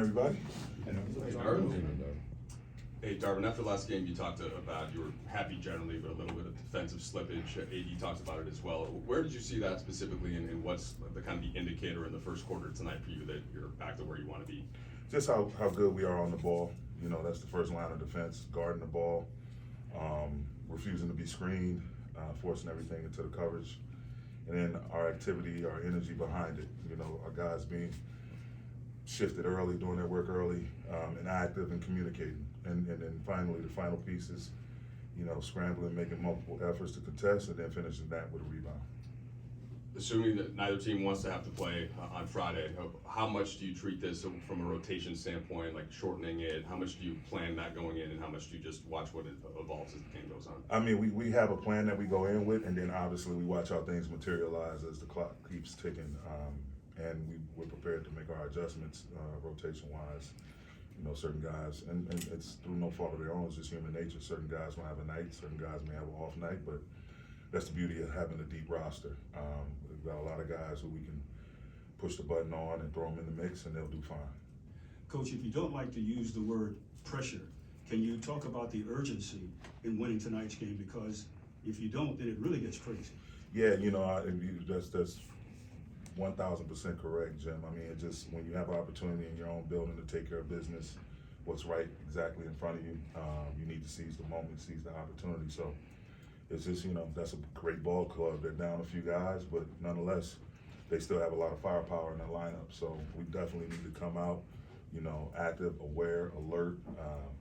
Everybody. Hey, Darvin, after last game, you talked about you were happy generally, but a little bit of defensive slippage. AD talked about it as well. Where did you see that specifically, and what's the kind of the indicator in the first quarter tonight for you that you're back to where you want to be? Just how good we are on the ball. You know, that's the first line of defense, guarding the ball, refusing to be screened, forcing everything into the coverage. And then our activity, our energy behind it. You know, our guys being shifted early, doing their work early, and active and communicating. And then finally, the final piece is, you know, scrambling, making multiple efforts to contest, and then finishing that with a rebound. Assuming that neither team wants to have to play on Friday, how much do you treat this from a rotation standpoint, like shortening it? How much do you plan that going in, and how much do you just watch what it evolves as the game goes on? I mean, we have a plan that we go in with, and then obviously we watch how things materialize as the clock keeps ticking, and we're prepared to make our adjustments rotation-wise. You know, certain guys, and it's through no fault of their own, it's just human nature. Certain guys will have a night, certain guys may have an off night, but that's the beauty of having a deep roster. We've got a lot of guys who we can push the button on and throw them in the mix, and they'll do fine. Coach, if you don't like to use the word pressure, can you talk about the urgency in winning tonight's game? Because if you don't, then it really gets crazy. Yeah, you know, that's 1,000% correct, Jim. I mean, it just, when you have an opportunity in your own building to take care of business, what's right exactly in front of you, you need to seize the moment, seize the opportunity. So it's just, you know, that's a great ball club. They're down a few guys, but nonetheless, they still have a lot of firepower in their lineup. So we definitely need to come out, you know, active, aware, alert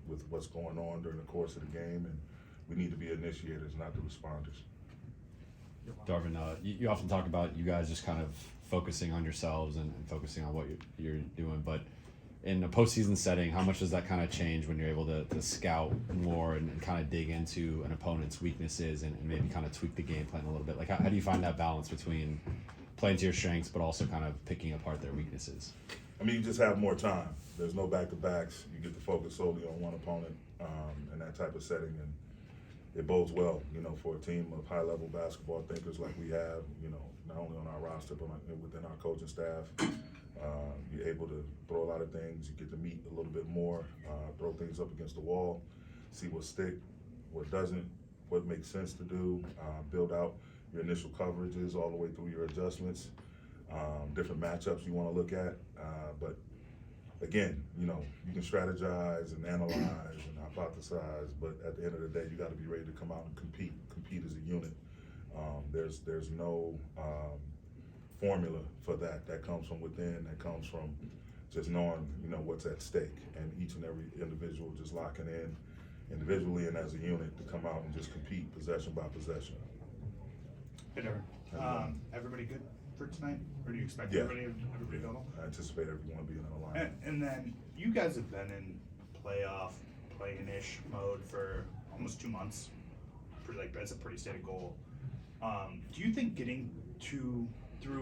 with what's going on during the course of the game, and we need to be initiators, not the responders. Darvin, you often talk about you guys just kind of focusing on yourselves and focusing on what you're doing, but in a postseason setting, how much does that kind of change when you're able to scout more and kind of dig into an opponent's weaknesses and maybe kind of tweak the game plan a little bit? Like, how do you find that balance between playing to your strengths but also kind of picking apart their weaknesses? I mean, you just have more time. There's no back-to-backs. You get to focus solely on one opponent in that type of setting, and it bodes well, you know, for a team of high-level basketball thinkers like we have, you know, not only on our roster but within our coaching staff. You're able to throw a lot of things. You get to meet a little bit more, throw things up against the wall, see what stick, what doesn't, what makes sense to do, build out your initial coverages all the way through your adjustments, different matchups you want to look at. But again, you know, you can strategize and analyze and hypothesize, but at the end of the day, you got to be ready to come out and compete as a unit. There's no formula for that. That comes from within. That comes from just knowing, you know, what's at stake, and each and every individual just locking in individually and as a unit to come out and just compete possession by possession. Hey, Darvin. Everybody good for tonight? Or do you expect everybody total? I anticipate everyone being in the line. And then you guys have been in playoff, play-in-ish mode for almost 2 months. That's a pretty stated goal. Do you think getting through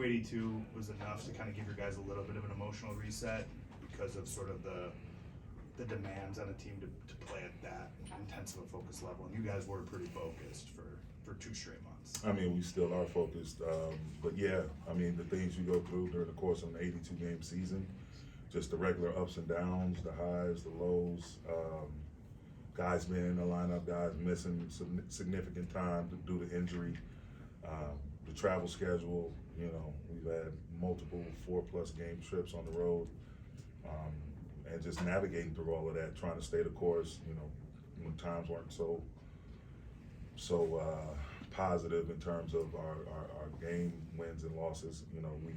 82 was enough to kind of give your guys a little bit of an emotional reset because of sort of the demands on a team to play at that intense of a focus level? And you guys were pretty focused for 2 straight months. I mean, we still are focused, but yeah, I mean, the things you go through during the course of an 82-game season, just the regular ups and downs, the highs, the lows, guys being in the lineup, guys missing some significant time due to injury, the travel schedule, you know, we've had multiple 4+ game trips on the road, and just navigating through all of that, trying to stay the course, you know, when times weren't so positive in terms of our game wins and losses. You know, we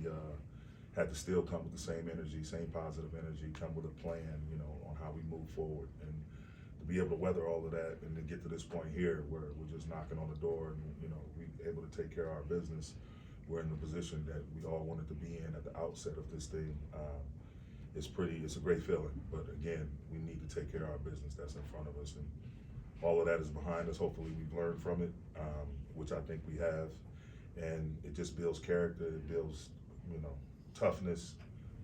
had to still come with the same energy, same positive energy, come with a plan, you know, on how we move forward. And to be able to weather all of that and to get to this point here where we're just knocking on the door and, you know, we're able to take care of our business, we're in the position that we all wanted to be in at the outset of this thing. It's a great feeling, but again, we need to take care of our business that's in front of us, and all of that is behind us. Hopefully we've learned from it, which I think we have, and it just builds character, it builds, you know, toughness,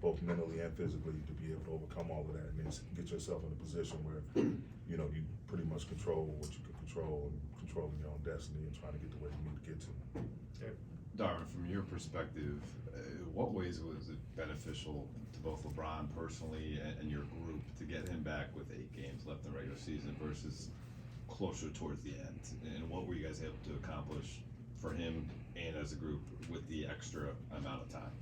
both mentally and physically, to be able to overcome all of that and then get yourself in a position where, you know, you pretty much control what you can control and controlling your own destiny and trying to get to where you need to get to. Darvin, from your perspective, what ways was it beneficial to both LeBron personally and your group to get him back with 8 games left in the regular season versus closer towards the end? And what were you guys able to accomplish for him and as a group with the extra amount of time?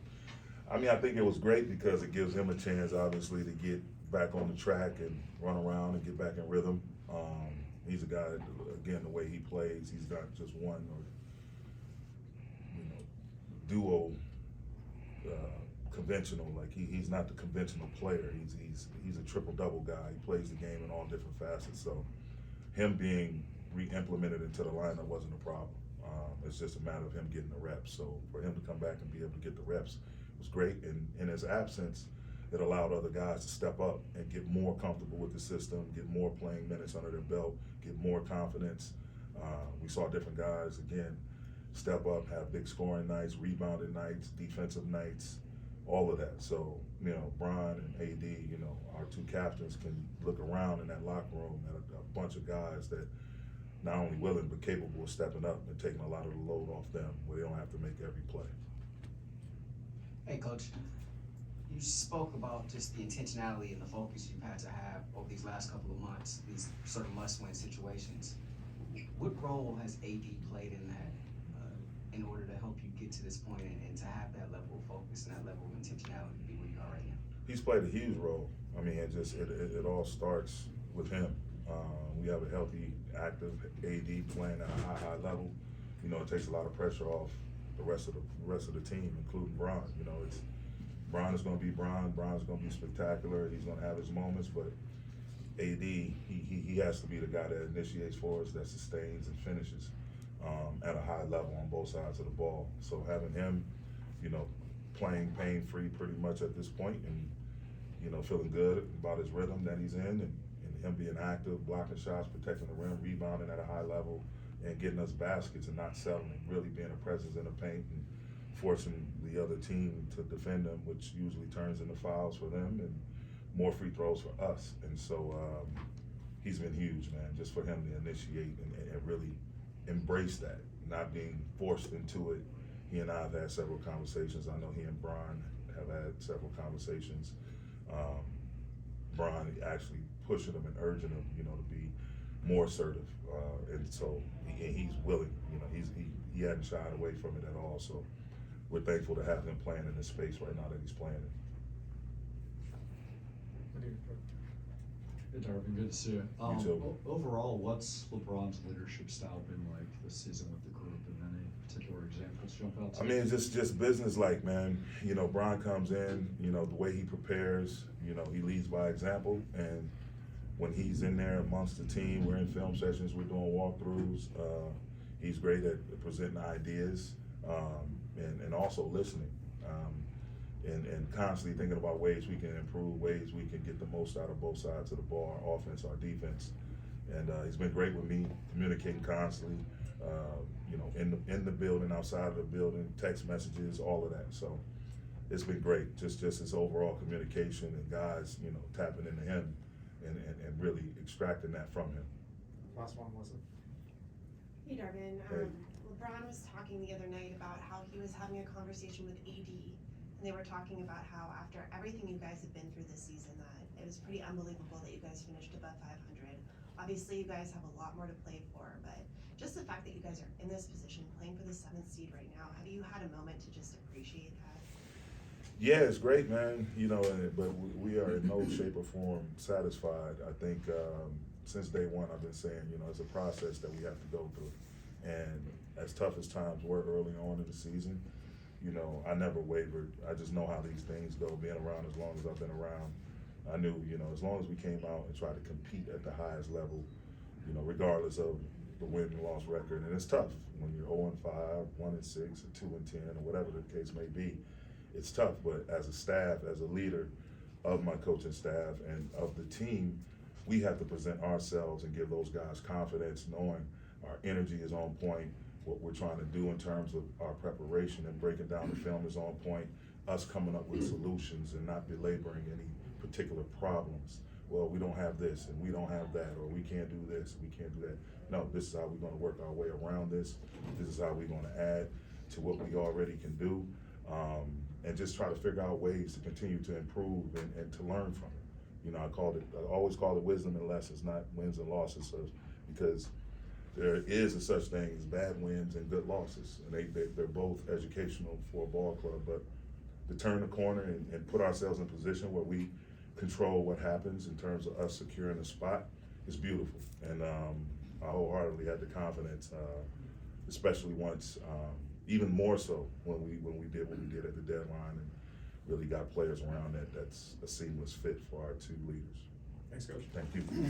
I mean, I think it was great because it gives him a chance, obviously, to get back on the track and run around and get back in rhythm. He's a guy, again, the way he plays, he's not just one or, duo conventional. Like he's not the conventional player. He's a triple-double guy. He plays the game in all different facets. So him being re-implemented into the lineup wasn't a problem. It's just a matter of him getting the reps. So for him to come back and be able to get the reps was great. And in his absence, it allowed other guys to step up and get more comfortable with the system, get more playing minutes under their belt, get more confidence. We saw different guys, again, step up, have big scoring nights, rebounding nights, defensive nights, all of that. So, Bron and AD, our 2 captains can look around in that locker room at a bunch of guys that not only willing but capable of stepping up and taking a lot of the load off them where they don't have to make every play. Hey, Coach. You spoke about just the intentionality and the focus you've had to have over these last couple of months, these sort of must-win situations. What role has AD played in that in order to help you get to this point and to have that level of focus and that level of intentionality to be where you are right now? He's played a huge role. I mean, it all starts with him. We have a healthy, active AD playing at a high level. It takes a lot of pressure off the rest of the team, including Bron. Bron is going to be Bron. Bron's going to be spectacular. He's going to have his moments, but AD, he has to be the guy that initiates for us, that sustains and finishes at a high level on both sides of the ball. So having him, playing pain-free pretty much at this point and, feeling good about his rhythm that he's in and him being active, blocking shots, protecting the rim, rebounding at a high level, and getting us baskets and not settling, really being a presence in the paint and forcing the other team to defend them, which usually turns into fouls for them and more free throws for us. And so he's been huge, man, just for him to initiate and really embrace that, not being forced into it. He and I have had several conversations. I know he and Bron have had several conversations. Bron actually pushing him and urging him, to be more assertive. And so he's willing, he hadn't shied away from it at all. So we're thankful to have him playing in this space right now that he's playing in. Hey Darvin, good to see you. You too. Overall, what's LeBron's leadership style been like this season with the group, and any particular examples jump out to I you? mean, it's just business-like, man. Bron comes in, the way he prepares, he leads by example. And when he's in there amongst the team, we're in film sessions, we're doing walkthroughs. He's great at presenting ideas and also listening. And constantly thinking about ways we can improve, ways we can get the most out of both sides of the ball, our offense, our defense. And he's been great with me, communicating constantly, in the building, outside of the building, text messages, all of that. So it's been great, just his overall communication and guys, tapping into him and really extracting that from him. Last one was it? Hey Darvin, Hey. LeBron was talking the other night about how he was having a conversation with AD, and they were talking about how after everything you guys have been through this season, that it was pretty unbelievable that you guys finished above 500. Obviously, you guys have a lot more to play for, but just the fact that you guys are in this position, playing for the 7th seed right now, have you had a moment to just appreciate that? Yeah, it's great, man. But we are in no shape or form satisfied. I think since day one, I've been saying, it's a process that we have to go through. And as tough as times were early on in the season, I never wavered. I just know how these things go. Being around as long as I've been around, I knew, as long as we came out and tried to compete at the highest level, regardless of the win and loss record. And it's tough when you're 0-5, 1-6, or 2-10, or whatever the case may be. It's tough, but as a staff, as a leader of my coaching staff and of the team, we have to present ourselves and give those guys confidence, knowing our energy is on point, what we're trying to do in terms of our preparation and breaking down the film is on point, us coming up with solutions and not belaboring any particular problems. Well, we don't have this and we don't have that, or we can't do this, we can't do that. No, this is how we're going to work our way around this. This is how we're going to add. to what we already can do, and just try to figure out ways to continue to improve and to learn from it. You know, I always call it wisdom and lessons, not wins and losses, so, because there is a such thing as bad wins and good losses, and they're both educational for a ball club. But to turn the corner and put ourselves in a position where we control what happens in terms of us securing a spot is beautiful. And I wholeheartedly had the confidence, especially once, even more so when we did what we did at the deadline and really got players around that's a seamless fit for our two leaders. Thanks, Coach. Thank you.